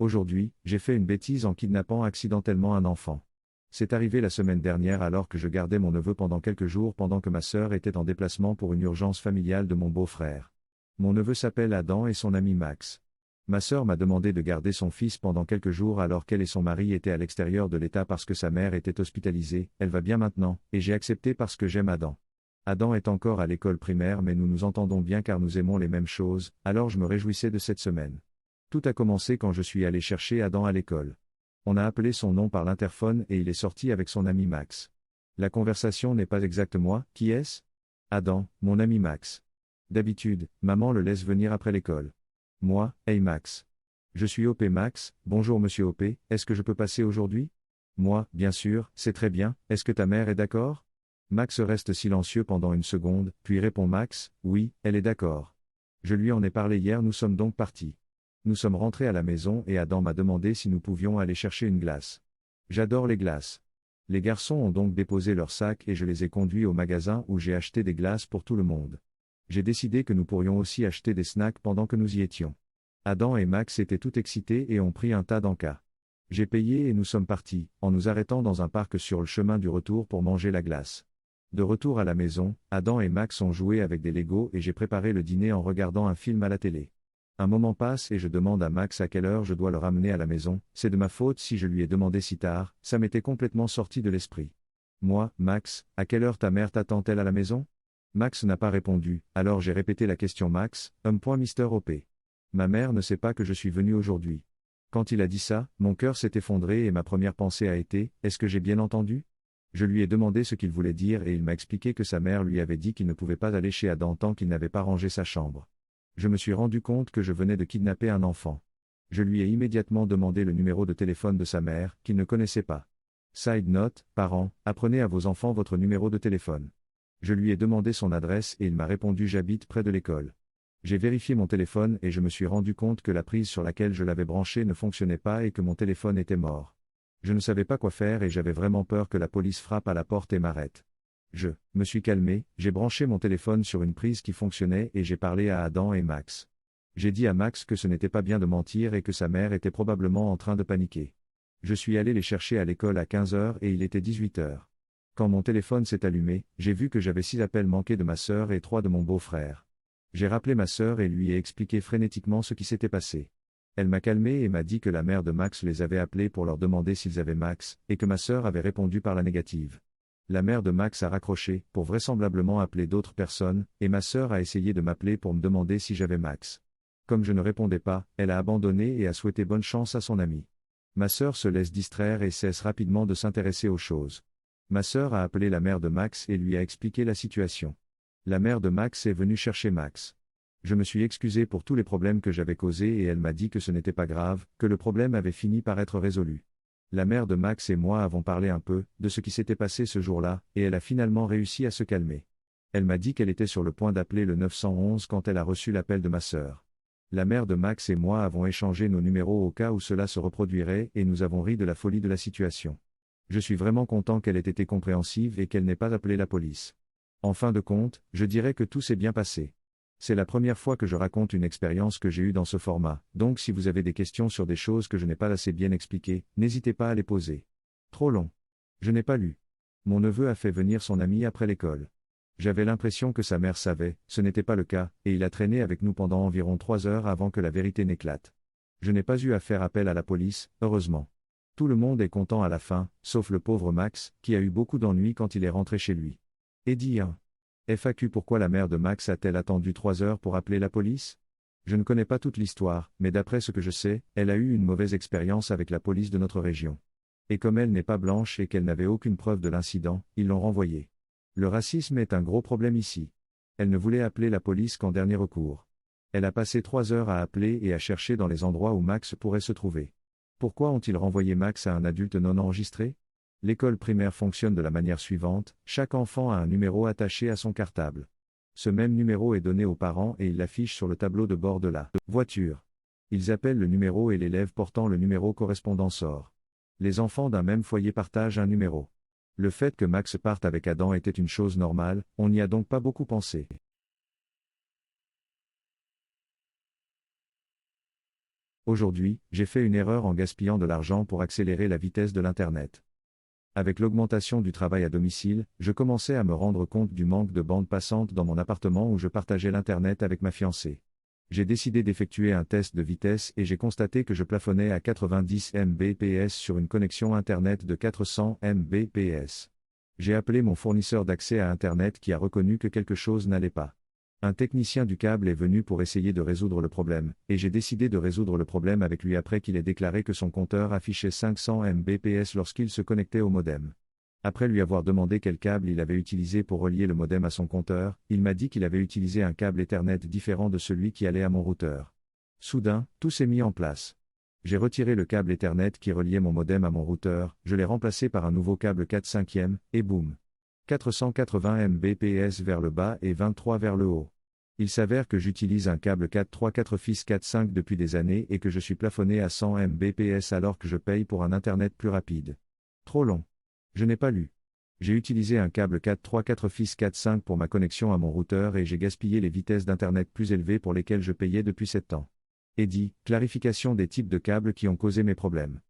Aujourd'hui, j'ai fait une bêtise en kidnappant accidentellement un enfant. C'est arrivé la semaine dernière alors que je gardais mon neveu pendant quelques jours pendant que ma sœur était en déplacement pour une urgence familiale de mon beau-frère. Mon neveu s'appelle Adam et son ami Max. Ma sœur m'a demandé de garder son fils pendant quelques jours alors qu'elle et son mari étaient à l'extérieur de l'État parce que sa mère était hospitalisée. Elle va bien maintenant, et j'ai accepté parce que j'aime Adam. Adam est encore à l'école primaire mais nous nous entendons bien car nous aimons les mêmes choses, alors je me réjouissais de cette semaine. Tout a commencé quand je suis allé chercher Adam à l'école. On a appelé son nom par l'interphone et il est sorti avec son ami Max. La conversation n'est pas exacte moi, qui est-ce? Adam, mon ami Max. D'habitude, maman le laisse venir après l'école. Moi, hey Max. Je suis OP Max, bonjour monsieur OP, est-ce que je peux passer aujourd'hui? Moi, bien sûr, c'est très bien, est-ce que ta mère est d'accord? Max reste silencieux pendant une seconde, puis répond Max, oui, elle est d'accord. Je lui en ai parlé hier, nous sommes donc partis. Nous sommes rentrés à la maison et Adam m'a demandé si nous pouvions aller chercher une glace. J'adore les glaces. Les garçons ont donc déposé leurs sacs et je les ai conduits au magasin où j'ai acheté des glaces pour tout le monde. J'ai décidé que nous pourrions aussi acheter des snacks pendant que nous y étions. Adam et Max étaient tout excités et ont pris un tas d'encas. J'ai payé et nous sommes partis, en nous arrêtant dans un parc sur le chemin du retour pour manger la glace. De retour à la maison, Adam et Max ont joué avec des Legos et j'ai préparé le dîner en regardant un film à la télé. Un moment passe et je demande à Max à quelle heure je dois le ramener à la maison, c'est de ma faute si je lui ai demandé si tard, ça m'était complètement sorti de l'esprit. Moi, Max, à quelle heure ta mère t'attend-elle à la maison? Max n'a pas répondu, alors j'ai répété la question Max, Mr. OP. Ma mère ne sait pas que je suis venu aujourd'hui. Quand il a dit ça, mon cœur s'est effondré et ma première pensée a été, est-ce que j'ai bien entendu? Je lui ai demandé ce qu'il voulait dire et il m'a expliqué que sa mère lui avait dit qu'il ne pouvait pas aller chez Adam tant qu'il n'avait pas rangé sa chambre. Je me suis rendu compte que je venais de kidnapper un enfant. Je lui ai immédiatement demandé le numéro de téléphone de sa mère, qu'il ne connaissait pas. Side note, parents, apprenez à vos enfants votre numéro de téléphone. Je lui ai demandé son adresse et il m'a répondu j'habite près de l'école. J'ai vérifié mon téléphone et je me suis rendu compte que la prise sur laquelle je l'avais branché ne fonctionnait pas et que mon téléphone était mort. Je ne savais pas quoi faire et j'avais vraiment peur que la police frappe à la porte et m'arrête. Je me suis calmé, j'ai branché mon téléphone sur une prise qui fonctionnait et j'ai parlé à Adam et Max. J'ai dit à Max que ce n'était pas bien de mentir et que sa mère était probablement en train de paniquer. Je suis allé les chercher à l'école à 15 h et il était 18 h. Quand mon téléphone s'est allumé, j'ai vu que j'avais 6 appels manqués de ma sœur et 3 de mon beau-frère. J'ai rappelé ma sœur et lui ai expliqué frénétiquement ce qui s'était passé. Elle m'a calmé et m'a dit que la mère de Max les avait appelés pour leur demander s'ils avaient Max, et que ma sœur avait répondu par la négative. La mère de Max a raccroché, pour vraisemblablement appeler d'autres personnes, et ma sœur a essayé de m'appeler pour me demander si j'avais Max. Comme je ne répondais pas, elle a abandonné et a souhaité bonne chance à son ami. Ma sœur se laisse distraire et cesse rapidement de s'intéresser aux choses. Ma sœur a appelé la mère de Max et lui a expliqué la situation. La mère de Max est venue chercher Max. Je me suis excusé pour tous les problèmes que j'avais causés et elle m'a dit que ce n'était pas grave, que le problème avait fini par être résolu. La mère de Max et moi avons parlé un peu, de ce qui s'était passé ce jour-là, et elle a finalement réussi à se calmer. Elle m'a dit qu'elle était sur le point d'appeler le 911 quand elle a reçu l'appel de ma sœur. La mère de Max et moi avons échangé nos numéros au cas où cela se reproduirait et nous avons ri de la folie de la situation. Je suis vraiment content qu'elle ait été compréhensive et qu'elle n'ait pas appelé la police. En fin de compte, je dirais que tout s'est bien passé. C'est la première fois que je raconte une expérience que j'ai eue dans ce format, donc si vous avez des questions sur des choses que je n'ai pas assez bien expliquées, n'hésitez pas à les poser. Trop long. Je n'ai pas lu. Mon neveu a fait venir son ami après l'école. J'avais l'impression que sa mère savait, ce n'était pas le cas, et il a traîné avec nous pendant environ 3 heures avant que la vérité n'éclate. Je n'ai pas eu à faire appel à la police, heureusement. Tout le monde est content à la fin, sauf le pauvre Max, qui a eu beaucoup d'ennuis quand il est rentré chez lui. Eddie 1. FAQ Pourquoi la mère de Max a-t-elle attendu 3 heures pour appeler la police? Je ne connais pas toute l'histoire, mais d'après ce que je sais, elle a eu une mauvaise expérience avec la police de notre région. Et comme elle n'est pas blanche et qu'elle n'avait aucune preuve de l'incident, ils l'ont renvoyée. Le racisme est un gros problème ici. Elle ne voulait appeler la police qu'en dernier recours. Elle a passé 3 heures à appeler et à chercher dans les endroits où Max pourrait se trouver. Pourquoi ont-ils renvoyé Max à un adulte non enregistré? L'école primaire fonctionne de la manière suivante, chaque enfant a un numéro attaché à son cartable. Ce même numéro est donné aux parents et ils l'affichent sur le tableau de bord de la voiture. Ils appellent le numéro et l'élève portant le numéro correspondant sort. Les enfants d'un même foyer partagent un numéro. Le fait que Max parte avec Adam était une chose normale, on n'y a donc pas beaucoup pensé. Aujourd'hui, j'ai fait une erreur en gaspillant de l'argent pour accélérer la vitesse de l'Internet. Avec l'augmentation du travail à domicile, je commençais à me rendre compte du manque de bande passante dans mon appartement où je partageais l'Internet avec ma fiancée. J'ai décidé d'effectuer un test de vitesse et j'ai constaté que je plafonnais à 90 Mbps sur une connexion Internet de 400 Mbps. J'ai appelé mon fournisseur d'accès à Internet qui a reconnu que quelque chose n'allait pas. Un technicien du câble est venu pour essayer de résoudre le problème, et j'ai décidé de résoudre le problème avec lui après qu'il ait déclaré que son compteur affichait 500 Mbps lorsqu'il se connectait au modem. Après lui avoir demandé quel câble il avait utilisé pour relier le modem à son compteur, il m'a dit qu'il avait utilisé un câble Ethernet différent de celui qui allait à mon routeur. Soudain, tout s'est mis en place. J'ai retiré le câble Ethernet qui reliait mon modem à mon routeur, je l'ai remplacé par un nouveau câble 4/5e, et boum. 480 Mbps vers le bas et 23 vers le haut. Il s'avère que j'utilise un câble 4.3/4 fils 4.5 depuis des années et que je suis plafonné à 100 Mbps alors que je paye pour un Internet plus rapide. Trop long. Je n'ai pas lu. J'ai utilisé un câble 4.3/4 fils 4.5 pour ma connexion à mon routeur et j'ai gaspillé les vitesses d'Internet plus élevées pour lesquelles je payais depuis 7 ans. Eddy, clarification des types de câbles qui ont causé mes problèmes.